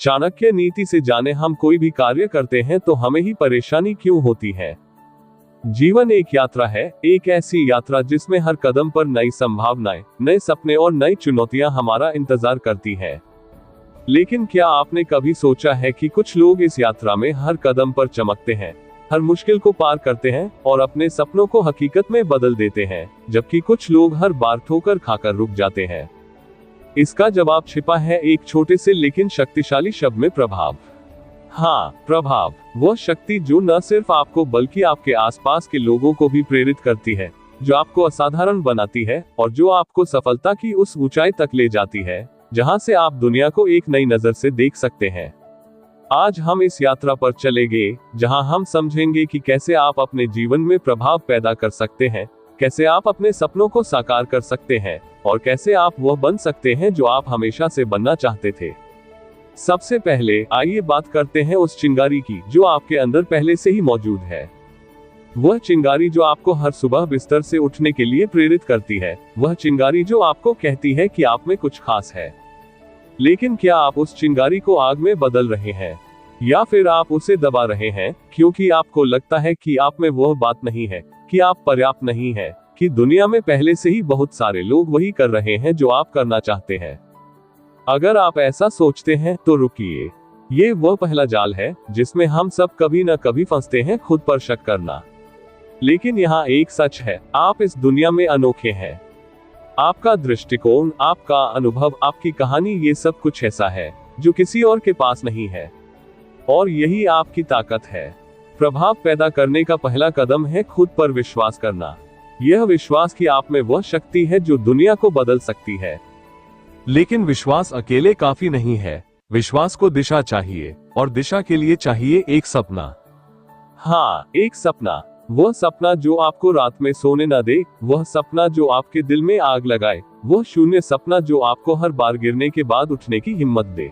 चाणक्य नीति से जाने हम कोई भी कार्य करते हैं तो हमें ही परेशानी क्यों होती है। जीवन एक यात्रा है, एक ऐसी यात्रा जिसमें हर कदम पर नई संभावनाएं, नए सपने और नई चुनौतियां हमारा इंतजार करती हैं। लेकिन क्या आपने कभी सोचा है कि कुछ लोग इस यात्रा में हर कदम पर चमकते हैं, हर मुश्किल को पार करते हैं और अपने सपनों को हकीकत में बदल देते हैं, जबकि कुछ लोग हर बार ठोकर खाकर रुक जाते हैं। इसका जवाब छिपा है एक छोटे से लेकिन शक्तिशाली शब्द में, प्रभाव। हाँ, प्रभाव, वह शक्ति जो न सिर्फ आपको बल्कि आपके आसपास के लोगों को भी प्रेरित करती है, जो आपको असाधारण बनाती है और जो आपको सफलता की उस ऊंचाई तक ले जाती है जहां से आप दुनिया को एक नई नजर से देख सकते हैं। आज हम इस यात्रा पर चलेंगे जहां हम समझेंगे कि कैसे आप अपने जीवन में प्रभाव पैदा कर सकते हैं, कैसे आप अपने सपनों को साकार कर सकते हैं और कैसे आप वह बन सकते हैं जो आप हमेशा से बनना चाहते थे। सबसे पहले आइए बात करते हैं उस चिंगारी की जो आपके अंदर पहले से ही मौजूद है। वह चिंगारी जो आपको हर सुबह बिस्तर से उठने के लिए प्रेरित करती है, वह चिंगारी जो आपको कहती है कि आप में कुछ खास है। लेकिन क्या आप उस चिंगारी को आग में बदल रहे हैं या फिर आप उसे दबा रहे हैं क्योंकि आपको लगता है कि आप में वह बात नहीं है, कि आप पर्याप्त नहीं है, कि दुनिया में पहले से ही बहुत सारे लोग वही कर रहे हैं जो आप करना चाहते हैं। अगर आप ऐसा सोचते हैं तो रुकिए, ये वह पहला जाल है जिसमें हम सब कभी न कभी फंसते हैं, खुद पर शक करना। लेकिन यहाँ एक सच है, आप इस दुनिया में अनोखे हैं। आपका दृष्टिकोण, आपका अनुभव, आपकी कहानी, ये सब कुछ ऐसा है जो किसी और के पास नहीं है और यही आपकी ताकत है। प्रभाव पैदा करने का पहला कदम है खुद पर विश्वास करना। यह विश्वास कि आप में वह शक्ति है जो दुनिया को बदल सकती है। लेकिन विश्वास अकेले काफी नहीं है, विश्वास को दिशा चाहिए और दिशा के लिए चाहिए एक सपना। हाँ, एक सपना, वह सपना जो आपको रात में सोने न दे, वह सपना जो आपके दिल में आग लगाए, वह शून्य सपना जो आपको हर बार गिरने के बाद उठने की हिम्मत दे।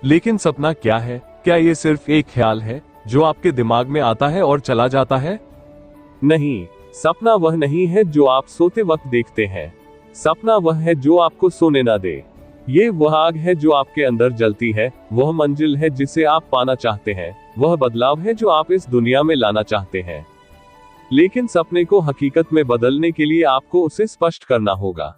लेकिन सपना क्या है? क्या ये सिर्फ एक ख्याल है जो आपके दिमाग में आता है और चला जाता है? नहीं, सपना वह नहीं है जो आप सोते वक्त देखते हैं। सपना वह है जो आपको सोने ना दे। ये वह आग है जो आपके अंदर जलती है, वह मंजिल है जिसे आप पाना चाहते हैं, वह बदलाव है जो आप इस दुनिया में लाना चाहते हैं। लेकिन सपने को हकीकत में बदलने के लिए आपको उसे स्पष्ट करना होगा।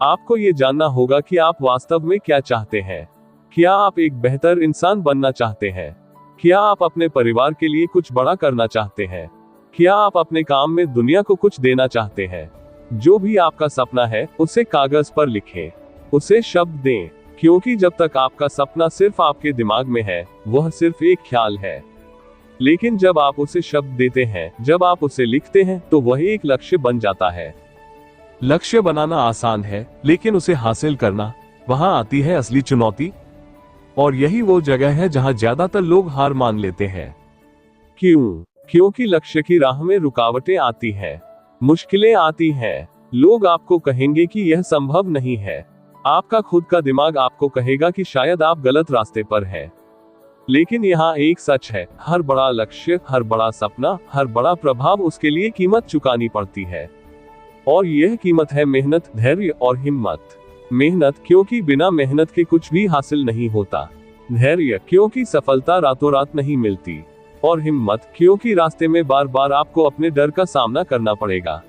आपको ये जानना होगा कि आप वास्तव में क्या चाहते हैं। क्या आप एक बेहतर इंसान बनना चाहते हैं? क्या आप अपने परिवार के लिए कुछ बड़ा करना चाहते हैं? क्या आप अपने काम में दुनिया को कुछ देना चाहते हैं? जो भी आपका सपना है उसे कागज पर लिखें, उसे शब्द दें, क्योंकि जब तक आपका सपना सिर्फ आपके दिमाग में है, वह सिर्फ एक ख्याल है। लेकिन जब आप उसे शब्द देते हैं, जब आप उसे लिखते हैं, तो वह एक लक्ष्य बन जाता है। लक्ष्य बनाना आसान है, लेकिन उसे हासिल करना, वहां आती है असली चुनौती। और यही वो जगह है जहां ज्यादातर लोग हार मान लेते हैं। क्यों? क्योंकि लक्ष्य की राह में रुकावटें आती हैं, मुश्किलें आती हैं। लोग आपको कहेंगे कि यह संभव नहीं है। आपका खुद का दिमाग आपको कहेगा कि शायद आप गलत रास्ते पर हैं। लेकिन यहाँ एक सच है, हर बड़ा लक्ष्य, हर बड़ा सपना, हर बड़ा प्रभाव, उसके लिए कीमत चुकानी पड़ती है। और यह कीमत है मेहनत, धैर्य और हिम्मत। मेहनत, क्योंकि बिना मेहनत के कुछ भी हासिल नहीं होता। धैर्य, क्योंकि सफलता रातों रात नहीं मिलती। और हिम्मत, क्योंकि रास्ते में बार बार आपको अपने डर का सामना करना पड़ेगा।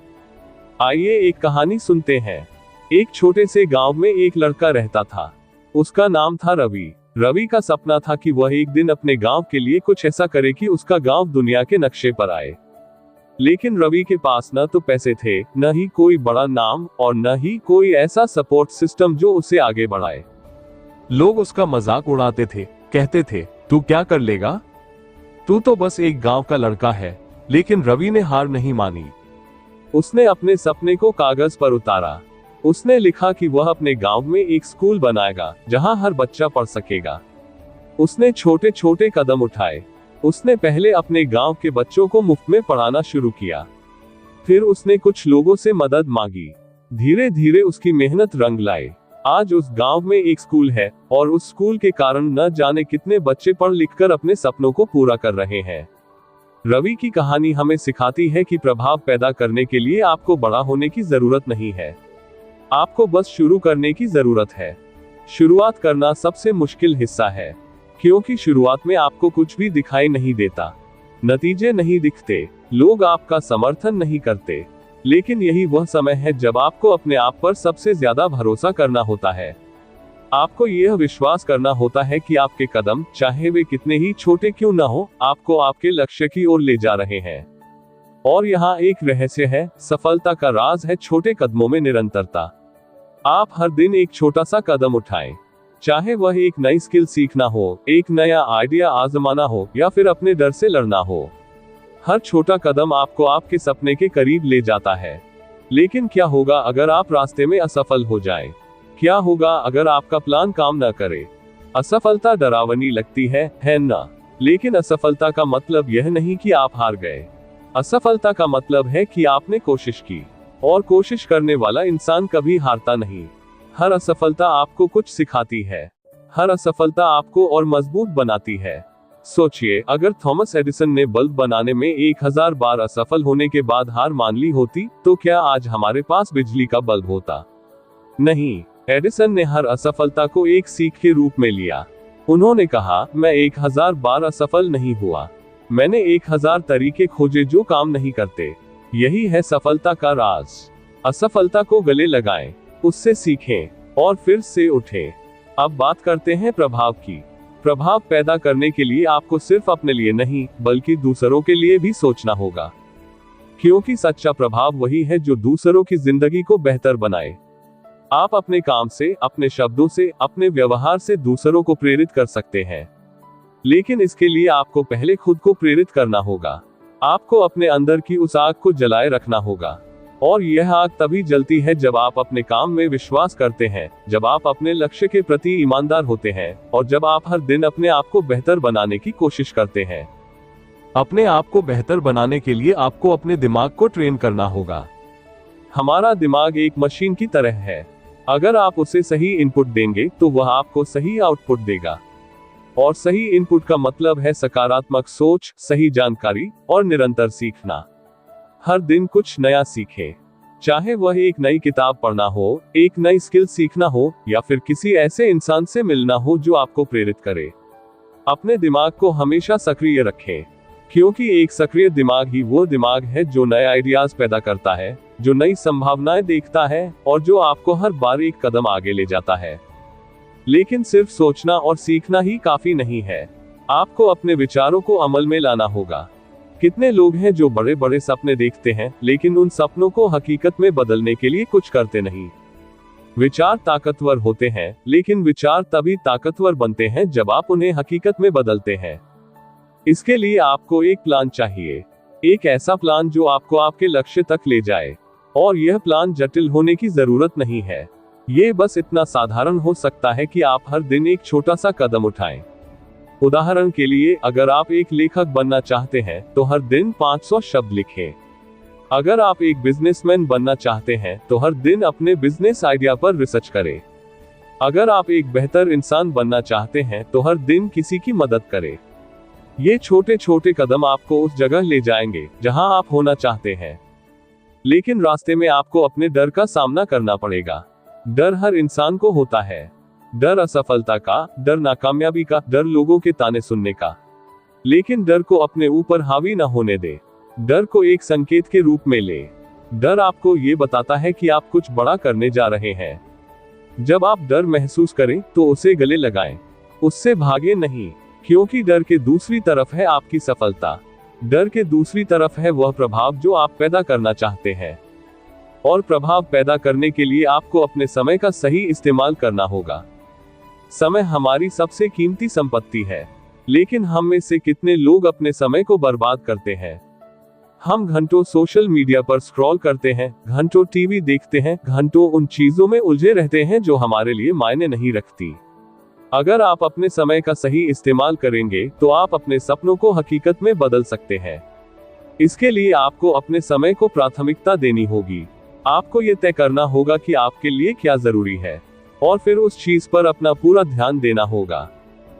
आइए एक कहानी सुनते हैं। एक छोटे से गांव में एक लड़का रहता था। उसका नाम था रवि। रवि का सपना था कि वह एक दिन अपने गांव के लिए कुछ ऐसा करे कि उसका गांव दुनिया के नक्शे पर आए। लेकिन रवि के पास न तो पैसे थे, न ही कोई बड़ा नाम और न ही कोई ऐसा सपोर्ट सिस्टम जो उसे आगे बढ़ाए। लोग उसका मजाक उड़ाते थे, कहते थे, तू क्या कर लेगा, तू तो बस एक गांव का लड़का है। लेकिन रवि ने हार नहीं मानी। उसने अपने सपने को कागज पर उतारा। उसने लिखा कि वह अपने गांव में एक स्कूल बनाएगा जहां हर बच्चा पढ़ सकेगा। उसने छोटे छोटे कदम उठाए। उसने पहले अपने गांव के बच्चों को मुफ्त में पढ़ाना शुरू किया। फिर उसने कुछ लोगों से मदद मांगी। धीरे धीरे उसकी मेहनत रंग लाई। आज उस गांव में एक स्कूल है और उस स्कूल के कारण न जाने कितने बच्चे पढ़ लिखकर अपने सपनों को पूरा कर रहे हैं। रवि की कहानी हमें सिखाती है कि प्रभाव पैदा करने के लिए आपको बड़ा होने की जरूरत नहीं है, आपको बस शुरू करने की जरूरत है। शुरुआत करना सबसे मुश्किल हिस्सा है, क्योंकि शुरुआत में आपको कुछ भी दिखाई नहीं देता, नतीजे नहीं दिखते, लोग आपका समर्थन नहीं करते। लेकिन यही वह समय है जब आपको अपने आप पर सबसे ज्यादा भरोसा करना होता है। आपको यह विश्वास करना होता है कि आपके कदम, चाहे वे कितने ही छोटे क्यों न हो, आपको आपके लक्ष्य की ओर ले जा रहे हैं। और यहाँ एक रहस्य है, सफलता का राज है छोटे कदमों में निरंतरता। आप हर दिन एक छोटा सा कदम उठाएं, चाहे वह एक नई स्किल सीखना हो, एक नया आइडिया आजमाना हो, या फिर अपने डर से लड़ना हो। हर छोटा कदम आपको आपके सपने के करीब ले जाता है। लेकिन क्या होगा अगर आप रास्ते में असफल हो जाएं? क्या होगा अगर आपका प्लान काम न करे? असफलता डरावनी लगती है ना? लेकिन असफलता का मतलब यह नहीं कि आप हार गए। असफलता का मतलब है कि आपने कोशिश की, और कोशिश करने वाला इंसान कभी हारता नहीं। हर असफलता आपको कुछ सिखाती है, हर असफलता आपको और मजबूत बनाती है। सोचिए, अगर थॉमस एडिसन ने बल्ब बनाने में 1000 बार असफल होने के बाद हार मान ली होती, तो क्या आज हमारे पास बिजली का बल्ब होता? नहीं, एडिसन ने हर असफलता को एक सीख के रूप में लिया। उन्होंने कहा, मैं 1000 बार असफल नहीं हुआ, मैंने 1000 तरीके खोजे जो काम नहीं करते। यही है सफलता का राज। असफलता को गले लगाएं, उससे सीखें, और फिर से उठें। अब बात करते हैं प्रभाव की। प्रभाव पैदा करने के लिए आपको सिर्फ अपने लिए नहीं, बल्कि दूसरों के लिए भी सोचना होगा, क्योंकि सच्चा प्रभाव वही है जो दूसरों की जिंदगी को बेहतर बनाए। आप अपने काम से, अपने शब्दों से, अपने व्यवहार से दूसरों को प्रेरित कर सकते हैं, लेकिन इसके लिए आपको पहले खुद को प्रेरित करना होगा। आपको अपने अंदर की उस आग को जलाए रखना होगा, और यह आग तभी जलती है जब आप अपने काम में विश्वास करते हैं, जब आप अपने लक्ष्य के प्रति ईमानदार होते हैं, और जब आप हर दिन अपने आप को बेहतर बनाने की कोशिश करते हैं। अपने आप को बेहतर बनाने के लिए आपको अपने दिमाग को ट्रेन करना होगा। हमारा दिमाग एक मशीन की तरह है। अगर आप उसे सही इनपुट देंगे तो वह आपको सही आउटपुट देगा। और सही इनपुट का मतलब है सकारात्मक सोच, सही जानकारी और निरंतर सीखना। हर दिन कुछ नया सीखें, चाहे वह एक नई किताब पढ़ना हो, एक नई स्किल सीखना हो, या फिर किसी ऐसे इंसान से मिलना हो जो आपको प्रेरित करे। अपने दिमाग को हमेशा सक्रिय रखें, क्योंकि एक सक्रिय दिमाग ही वो दिमाग है जो नए आइडियाज पैदा करता है, जो नई संभावनाएं देखता है, और जो आपको हर बार एक कदम आगे ले जाता है। लेकिन सिर्फ सोचना और सीखना ही काफी नहीं है, आपको अपने विचारों को अमल में लाना होगा। कितने लोग हैं जो बड़े बड़े सपने देखते हैं, लेकिन उन सपनों को हकीकत में बदलने के लिए कुछ करते नहीं। विचार ताकतवर होते हैं, लेकिन विचार तभी ताकतवर बनते हैं जब आप उन्हें हकीकत में बदलते हैं। इसके लिए आपको एक प्लान चाहिए, एक ऐसा प्लान जो आपको आपके लक्ष्य तक ले जाए। और यह प्लान जटिल होने की जरूरत नहीं है, ये बस इतना साधारण हो सकता है कि आप हर दिन एक छोटा सा कदम उठाएं। उदाहरण के लिए, अगर आप एक लेखक बनना चाहते हैं तो हर दिन 500 शब्द लिखें। अगर आप एक बिजनेसमैन बनना चाहते हैं तो हर दिन अपने बिजनेस आइडिया पर रिसर्च करें। अगर आप एक बेहतर इंसान बनना चाहते हैं तो हर दिन किसी की मदद करें। ये छोटे छोटे कदम आपको उस जगह ले जाएंगे जहां आप होना चाहते हैं। लेकिन रास्ते में आपको अपने डर का सामना करना पड़ेगा। डर हर इंसान को होता है। डर असफलता का, डर नाकामयाबी का, डर लोगों के ताने सुनने का। लेकिन डर को अपने ऊपर हावी न होने दे। डर को एक संकेत के रूप में ले। डर आपको ये बताता है कि आप कुछ बड़ा करने जा रहे हैं। जब आप डर महसूस करें तो उसे गले लगाएं, उससे भागे नहीं, क्योंकि डर के दूसरी तरफ है आपकी सफलता। डर के दूसरी तरफ है वह प्रभाव जो आप पैदा करना चाहते हैं। और प्रभाव पैदा करने के लिए आपको अपने समय का सही इस्तेमाल करना होगा। समय हमारी सबसे कीमती संपत्ति है, लेकिन हम में से कितने लोग अपने समय को बर्बाद करते हैं? हम घंटों सोशल मीडिया पर स्क्रॉल करते हैं, घंटों टीवी देखते हैं, घंटों उन चीजों में उलझे रहते हैं जो हमारे लिए मायने नहीं रखती। अगर आप अपने समय का सही इस्तेमाल करेंगे तो आप अपने सपनों को हकीकत में बदल सकते हैं। इसके लिए आपको अपने समय को प्राथमिकता देनी होगी। आपको ये तय करना होगा कि आपके लिए क्या जरूरी है, और फिर उस चीज पर अपना पूरा ध्यान देना होगा।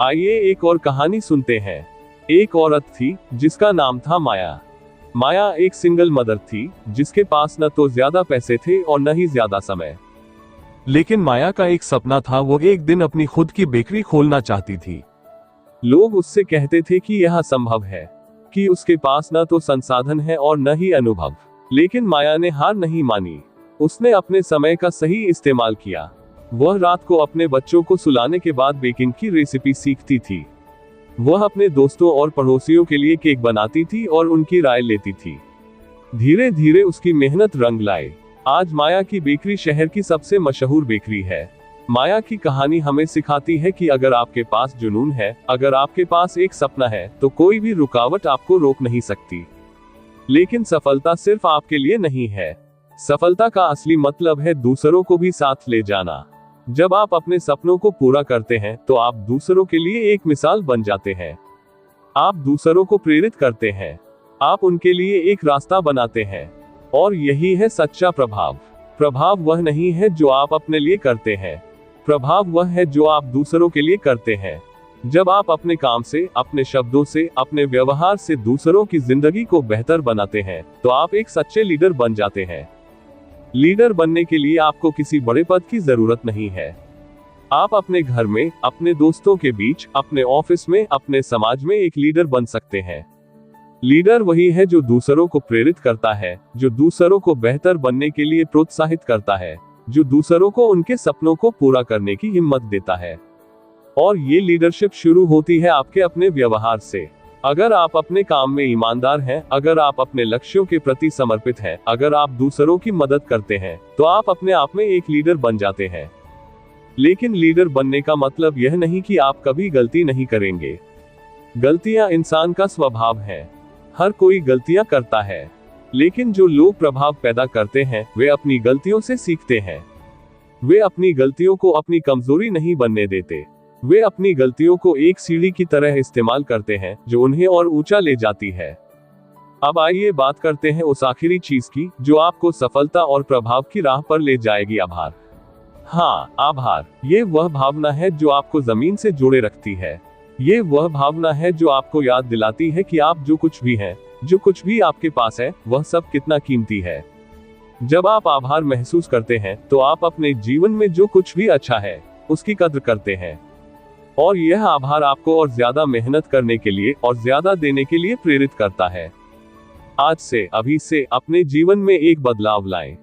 आइए एक और कहानी सुनते हैं। एक औरत थी जिसका नाम था माया। माया एक सिंगल मदर थी जिसके पास न तो ज्यादा पैसे थे और न ही ज्यादा समय। लेकिन माया का एक सपना था, वो एक दिन अपनी खुद की बेकरी खोलना चाहती थी। लोग उससे कहते थे कि यह असंभव है, कि उसके पास न तो संसाधन है और न ही अनुभव। लेकिन माया ने हार नहीं मानी। उसने अपने समय का सही इस्तेमाल किया। वह रात को अपने बच्चों को सुलाने के बाद बेकिंग की रेसिपी सीखती थी। वह अपने दोस्तों और पड़ोसियों के लिए केक बनाती थी और उनकी राय लेती थी। धीरे धीरे उसकी मेहनत रंग लाए। आज माया की बेकरी शहर की सबसे मशहूर बेकरी है। माया की कहानी हमें सिखाती है कि अगर आपके पास जुनून है, अगर आपके पास एक सपना है, तो कोई भी रुकावट आपको रोक नहीं सकती। लेकिन सफलता सिर्फ आपके लिए नहीं है। सफलता का असली मतलब है दूसरों को भी साथ ले जाना। जब आप अपने सपनों को पूरा करते हैं तो आप दूसरों के लिए एक मिसाल बन जाते हैं। आप दूसरों को प्रेरित करते हैं। आप उनके लिए एक रास्ता बनाते हैं। और यही है सच्चा प्रभाव। प्रभाव वह नहीं है जो आप अपने लिए करते हैं। प्रभाव वह है जो आप दूसरों के लिए करते हैं। जब आप अपने काम से, अपने शब्दों से, अपने व्यवहार से दूसरों की जिंदगी को बेहतर बनाते हैं, तो आप एक सच्चे लीडर बन जाते हैं। लीडर बनने के लिए आपको किसी बड़े पद की जरूरत नहीं है। आप अपने घर में, अपने दोस्तों के बीच, अपने ऑफिस में, अपने समाज में एक लीडर बन सकते हैं। लीडर वही है जो दूसरों को प्रेरित करता है, जो दूसरों को बेहतर बनने के लिए प्रोत्साहित करता है, जो दूसरों को उनके सपनों को पूरा करने की हिम्मत देता है। और ये लीडरशिप शुरू होती है आपके अपने व्यवहार से। अगर आप अपने काम में ईमानदार हैं, अगर आप अपने लक्ष्यों के प्रति समर्पित हैं, अगर आप दूसरों की मदद करते हैं, तो आप अपने आप में एक लीडर बन जाते हैं। लेकिन लीडर बनने का मतलब यह नहीं कि आप कभी गलती नहीं करेंगे। गलतियां इंसान का स्वभाव है। हर कोई गलतियां करता है। लेकिन जो लोग प्रभाव पैदा करते हैं, वे अपनी गलतियों से सीखते हैं। वे अपनी गलतियों को अपनी कमजोरी नहीं बनने देते। वे अपनी गलतियों को एक सीढ़ी की तरह इस्तेमाल करते हैं, जो उन्हें और ऊंचा ले जाती है। अब आइए बात करते हैं उस आखिरी चीज की, जो आपको सफलता और प्रभाव की राह पर ले जाएगी। आभार। हाँ, आभार। ये वह भावना है जो आपको जमीन से जोड़े रखती है। ये वह भावना है जो आपको याद दिलाती है कि आप जो कुछ भी हैं, जो कुछ भी आपके पास है, वह सब कितना कीमती है। जब आप आभार महसूस करते हैं, तो आप अपने जीवन में जो कुछ भी अच्छा है, उसकी कद्र करते हैं। और यह आभार आपको और ज्यादा मेहनत करने के लिए और ज्यादा देने के लिए प्रेरित करता है। आज से, अभी से अपने जीवन में एक बदलाव लाएं।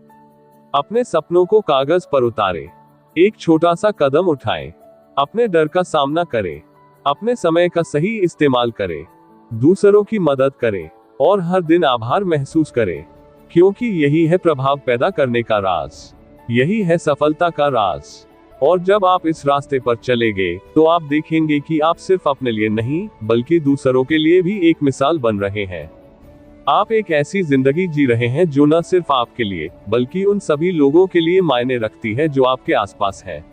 अपने सपनों को कागज पर उतारें। एक छोटा सा कदम उठाएं। अपने डर का सामना करें। अपने समय का सही इस्तेमाल करें। दूसरों की मदद करें। और हर दिन आभार महसूस करें। क्योंकि यही है प्रभाव पैदा करने का राज। यही है सफलता का राज। और जब आप इस रास्ते पर चलेंगे, तो आप देखेंगे कि आप सिर्फ अपने लिए नहीं, बल्कि दूसरों के लिए भी एक मिसाल बन रहे हैं। आप एक ऐसी जिंदगी जी रहे हैं जो न सिर्फ आपके लिए, बल्कि उन सभी लोगों के लिए मायने रखती है जो आपके आसपास है।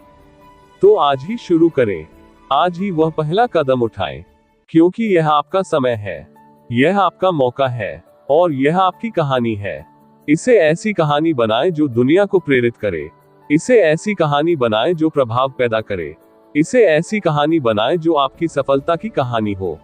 तो आज ही शुरू करें। आज ही वह पहला कदम उठाएं। क्योंकि यह आपका समय है। यह आपका मौका है। और यह आपकी कहानी है। इसे ऐसी कहानी बनाएं जो दुनिया को प्रेरित करे। इसे ऐसी कहानी बनाएं जो प्रभाव पैदा करे। इसे ऐसी कहानी बनाएं जो आपकी सफलता की कहानी हो।